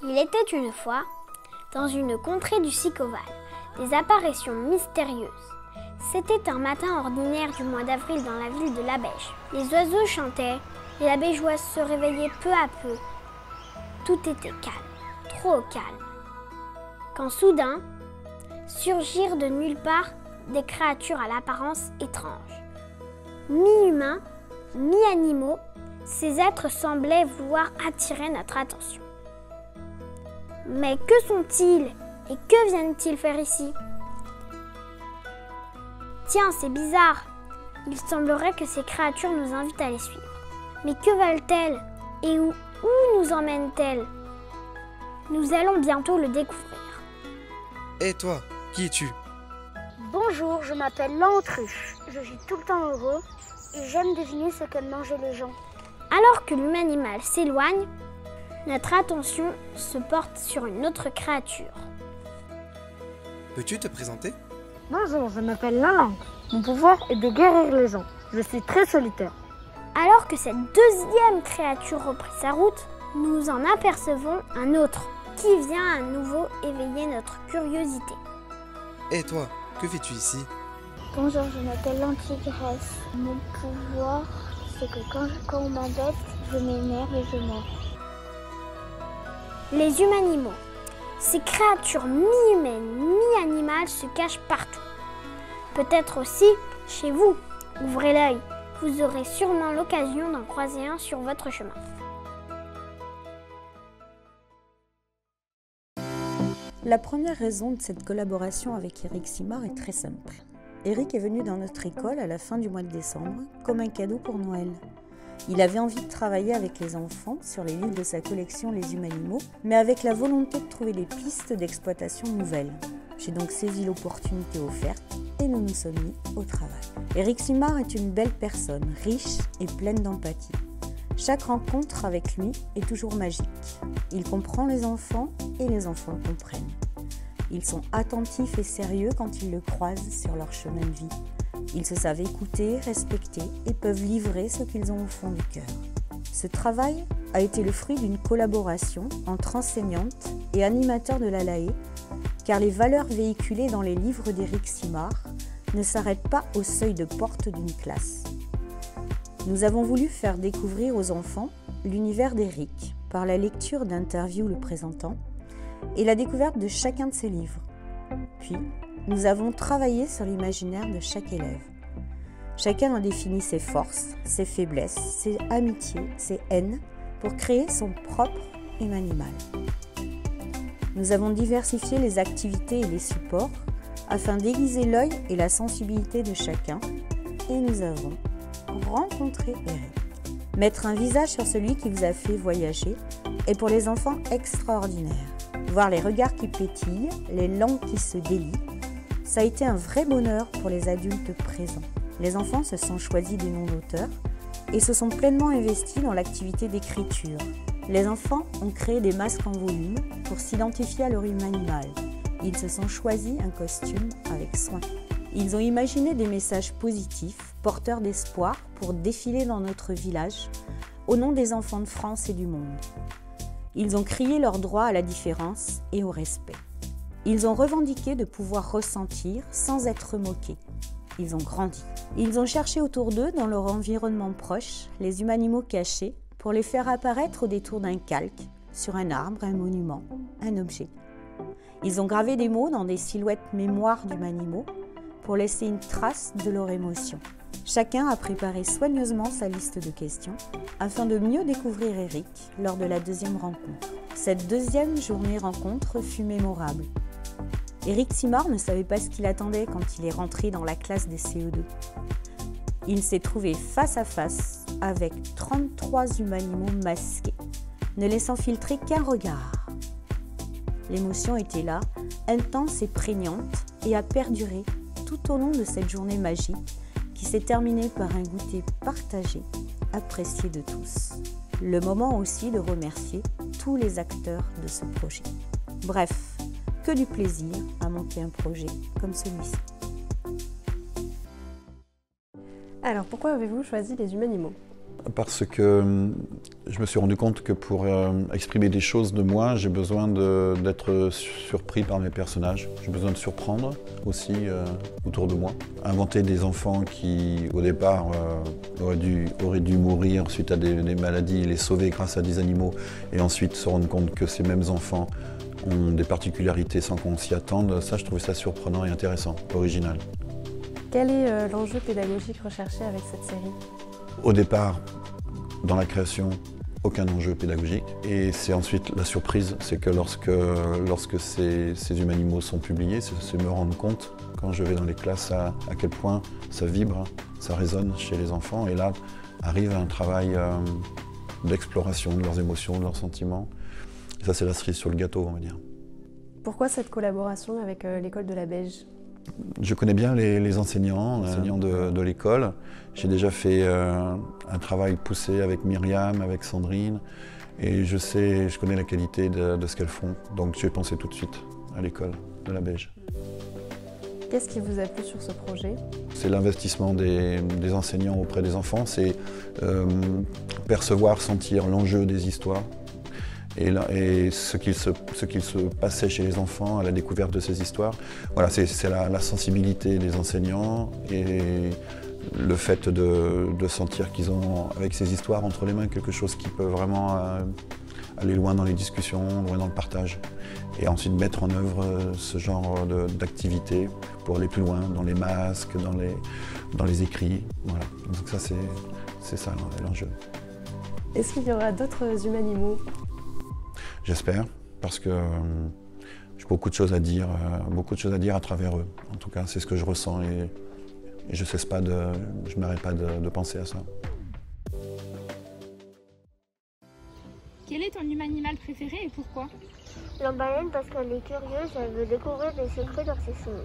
Il était une fois, dans une contrée du Sicoval, des apparitions mystérieuses. C'était un matin ordinaire du mois d'avril dans la ville de Labège. Les oiseaux chantaient, et la Bégeoise se réveillait peu à peu. Tout était calme, trop calme. Quand soudain, surgirent de nulle part des créatures à l'apparence étrange. Mi-humains, mi-animaux, ces êtres semblaient vouloir attirer notre attention. Mais que sont-ils et que viennent-ils faire ici? Tiens, c'est bizarre. Il semblerait que ces créatures nous invitent à les suivre. Mais que veulent-elles et où nous emmènent-elles? Nous allons bientôt le découvrir. Et toi, qui es-tu? Bonjour, je m'appelle l'autruche. Je suis tout le temps heureux et j'aime deviner ce qu'aiment manger les gens. Alors que l'humain-animal s'éloigne, notre attention se porte sur une autre créature. Peux-tu te présenter? Bonjour, je m'appelle la langue. Mon pouvoir est de guérir les gens. Je suis très solitaire. Alors que cette deuxième créature reprit sa route, nous en apercevons un autre qui vient à nouveau éveiller notre curiosité. Et toi, que fais-tu ici? Bonjour, je m'appelle l'antigresse. Mon pouvoir, c'est que quand on m'embête, je m'énerve et je meurs. Les humains-animaux. Ces créatures mi-humaines, mi-animales se cachent partout. Peut-être aussi chez vous. Ouvrez l'œil, vous aurez sûrement l'occasion d'en croiser un sur votre chemin. La première raison de cette collaboration avec Eric Simard est très simple. Eric est venu dans notre école à la fin du mois de décembre comme un cadeau pour Noël. Il avait envie de travailler avec les enfants sur les livres de sa collection Les Humains-Animaux, mais avec la volonté de trouver des pistes d'exploitation nouvelles. J'ai donc saisi l'opportunité offerte et nous nous sommes mis au travail. Eric Simard est une belle personne, riche et pleine d'empathie. Chaque rencontre avec lui est toujours magique. Il comprend les enfants et les enfants le comprennent. Ils sont attentifs et sérieux quand ils le croisent sur leur chemin de vie. Ils se savent écouter, respecter et peuvent livrer ce qu'ils ont au fond du cœur. Ce travail a été le fruit d'une collaboration entre enseignantes et animateurs de l'ALAE, car les valeurs véhiculées dans les livres d'Eric Simard ne s'arrêtent pas au seuil de porte d'une classe. Nous avons voulu faire découvrir aux enfants l'univers d'Eric par la lecture d'interviews le présentant et la découverte de chacun de ses livres. Puis, nous avons travaillé sur l'imaginaire de chaque élève. Chacun a défini ses forces, ses faiblesses, ses amitiés, ses haines pour créer son propre humain-animal. Nous avons diversifié les activités et les supports afin d'aiguiser l'œil et la sensibilité de chacun et nous avons rencontré Eric. Mettre un visage sur celui qui vous a fait voyager est pour les enfants extraordinaire. Voir les regards qui pétillent, les langues qui se délient, ça a été un vrai bonheur pour les adultes présents. Les enfants se sont choisis des noms d'auteurs et se sont pleinement investis dans l'activité d'écriture. Les enfants ont créé des masques en volume pour s'identifier à leur humain-animal. Ils se sont choisis un costume avec soin. Ils ont imaginé des messages positifs, porteurs d'espoir pour défiler dans notre village au nom des enfants de France et du monde. Ils ont crié leur droit à la différence et au respect. Ils ont revendiqué de pouvoir ressentir sans être moqués. Ils ont grandi. Ils ont cherché autour d'eux, dans leur environnement proche, les humains-animaux cachés pour les faire apparaître au détour d'un calque, sur un arbre, un monument, un objet. Ils ont gravé des mots dans des silhouettes mémoires d'humains-animaux pour laisser une trace de leur émotion. Chacun a préparé soigneusement sa liste de questions afin de mieux découvrir Eric lors de la deuxième rencontre. Cette deuxième journée rencontre fut mémorable. Eric Simard ne savait pas ce qu'il attendait quand il est rentré dans la classe des CE2. Il s'est trouvé face à face avec 33 humains-animaux masqués, ne laissant filtrer qu'un regard. L'émotion était là, intense et prégnante, et a perduré tout au long de cette journée magique qui s'est terminée par un goûter partagé, apprécié de tous. Le moment aussi de remercier tous les acteurs de ce projet. Bref, que du plaisir à monter un projet comme celui-ci. Alors pourquoi avez-vous choisi les humains-animaux ? parce que je me suis rendu compte que pour exprimer des choses de moi, j'ai besoin d'être surpris par mes personnages. J'ai besoin de surprendre aussi autour de moi. Inventer des enfants qui, au départ, auraient dû mourir suite à des maladies, les sauver grâce à des animaux, et ensuite se rendre compte que ces mêmes enfants ont des particularités sans qu'on s'y attende, ça, je trouvais ça surprenant et intéressant, original. Quel est l'enjeu pédagogique recherché avec cette série ? Au départ, dans la création, aucun enjeu pédagogique. Et c'est ensuite la surprise, c'est que lorsque ces humanimaux sont publiés, c'est me rendre compte, quand je vais dans les classes, à quel point ça vibre, ça résonne chez les enfants. Et là, arrive un travail d'exploration de leurs émotions, de leurs sentiments. Et ça, c'est la cerise sur le gâteau, on va dire. Pourquoi cette collaboration avec l'école de la Beige ? Je connais bien les enseignants de l'école. J'ai déjà fait un travail poussé avec Myriam, avec Sandrine, et je connais la qualité de ce qu'elles font. Donc j'ai pensé tout de suite à l'école de la Beige. Qu'est-ce qui vous a plu sur ce projet ? C'est l'investissement des enseignants auprès des enfants, c'est percevoir, sentir l'enjeu des histoires. Et ce qu'il se passait chez les enfants à la découverte de ces histoires. Voilà, c'est la sensibilité des enseignants et le fait de sentir qu'ils ont, avec ces histoires entre les mains, quelque chose qui peut vraiment aller loin dans les discussions, loin dans le partage. Et ensuite mettre en œuvre ce genre d'activité pour aller plus loin, dans les masques, dans les écrits. Voilà. Donc ça, c'est ça l'enjeu. Est-ce qu'il y aura d'autres humanimaux ? J'espère, parce que j'ai beaucoup de choses à dire à travers eux. En tout cas, c'est ce que je ressens et je n'arrête pas de penser à ça. Quel est ton humanimal préféré et pourquoi ? La baleine parce qu'elle est curieuse, elle veut découvrir des secrets dans ses fumées.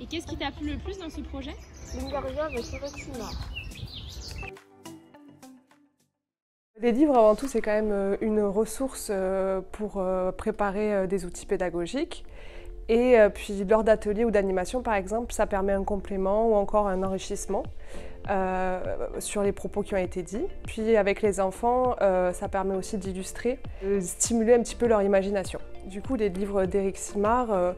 Et qu'est-ce qui t'a plu le plus dans ce projet ? L'interview avec Eric Simard. Les livres, avant tout, c'est quand même une ressource pour préparer des outils pédagogiques. Et puis, lors d'ateliers ou d'animation, par exemple, ça permet un complément ou encore un enrichissement sur les propos qui ont été dits. Puis, avec les enfants, ça permet aussi d'illustrer, de stimuler un petit peu leur imagination. Du coup, les livres d'Eric Simard,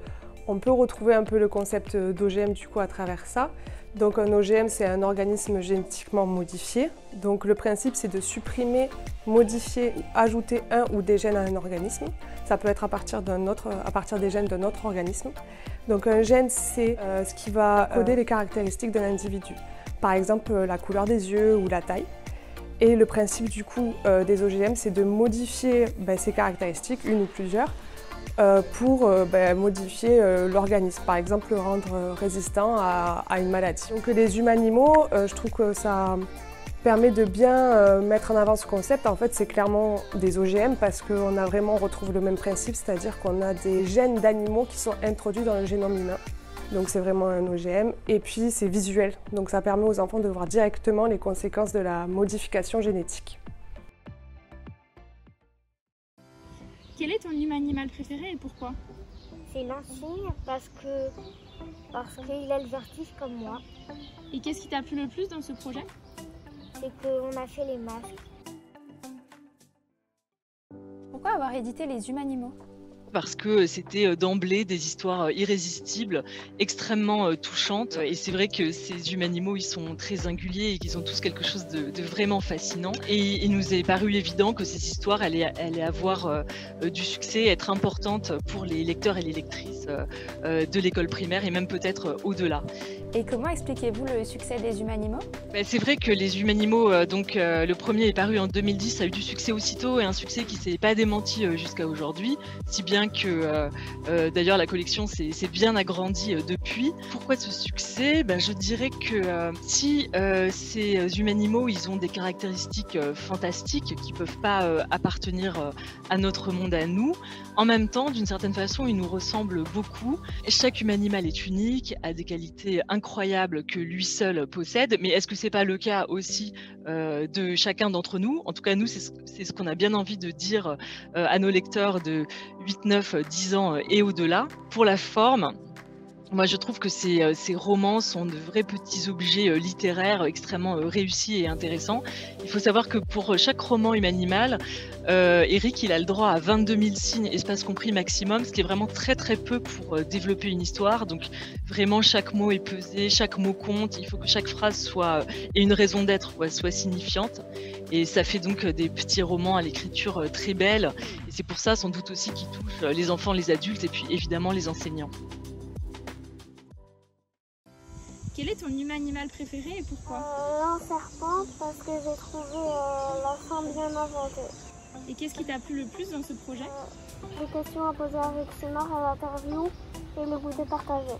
on peut retrouver un peu le concept d'OGM du coup à travers ça. Donc un OGM, c'est un organisme génétiquement modifié. Donc le principe, c'est de supprimer, modifier, ajouter un ou des gènes à un organisme. Ça peut être à partir des gènes d'un autre organisme. Donc un gène, c'est ce qui va coder les caractéristiques d'un individu. Par exemple, la couleur des yeux ou la taille. Et le principe du coup des OGM, c'est de modifier ces caractéristiques, une ou plusieurs, pour modifier l'organisme, par exemple le rendre résistant à une maladie. Donc les humanimaux, je trouve que ça permet de bien mettre en avant ce concept. En fait, c'est clairement des OGM parce qu'on retrouve le même principe, c'est-à-dire qu'on a des gènes d'animaux qui sont introduits dans le génome humain. Donc c'est vraiment un OGM. Et puis c'est visuel, donc ça permet aux enfants de voir directement les conséquences de la modification génétique. Quel est ton humanimal préféré et pourquoi ? C'est l'insigne parce qu'il a le vertige comme moi. Et qu'est-ce qui t'a plu le plus dans ce projet ? C'est qu'on a fait les masques. Pourquoi avoir édité les humanimaux ? Parce que c'était d'emblée des histoires irrésistibles, extrêmement touchantes. Et c'est vrai que ces humanimaux, ils sont très singuliers et qu'ils ont tous quelque chose de vraiment fascinant. Et il nous est paru évident que ces histoires allaient avoir du succès, être importantes pour les lecteurs et les lectrices de l'école primaire et même peut-être au-delà. Et comment expliquez-vous le succès des humanimaux ? C'est vrai que les humanimaux, le premier est paru en 2010, a eu du succès aussitôt et un succès qui ne s'est pas démenti jusqu'à aujourd'hui, si bien que d'ailleurs la collection s'est bien agrandie depuis. Pourquoi ce succès ? Je dirais que si ces humanimaux, ils ont des caractéristiques fantastiques qui ne peuvent pas appartenir à notre monde à nous, en même temps, d'une certaine façon, ils nous ressemblent beaucoup. Chaque humanimal est unique, a des qualités incroyables que lui seul possède, mais est-ce que c'est pas le cas aussi de chacun d'entre nous ? En tout cas, nous, c'est ce qu'on a bien envie de dire à nos lecteurs de 8, 9, 10 ans et au-delà. Pour la forme, Moi, je trouve que ces romans sont de vrais petits objets littéraires extrêmement réussis et intéressants. Il faut savoir que pour chaque roman Humanimal, Éric, il a le droit à 22 000 signes, espace compris maximum, ce qui est vraiment très très peu pour développer une histoire. Donc vraiment, chaque mot est pesé, chaque mot compte. Il faut que chaque phrase ait une raison d'être, soit signifiante. Et ça fait donc des petits romans à l'écriture très belle. Et c'est pour ça, sans doute aussi, qu'ils touchent les enfants, les adultes et puis évidemment les enseignants. Quel est ton humanimal préféré et pourquoi? L'enserpente, parce que j'ai trouvé la fin bien inventée. Et qu'est-ce qui t'a plu le plus dans ce projet? Les questions à poser avec Simar à l'interview et le goûter partagé.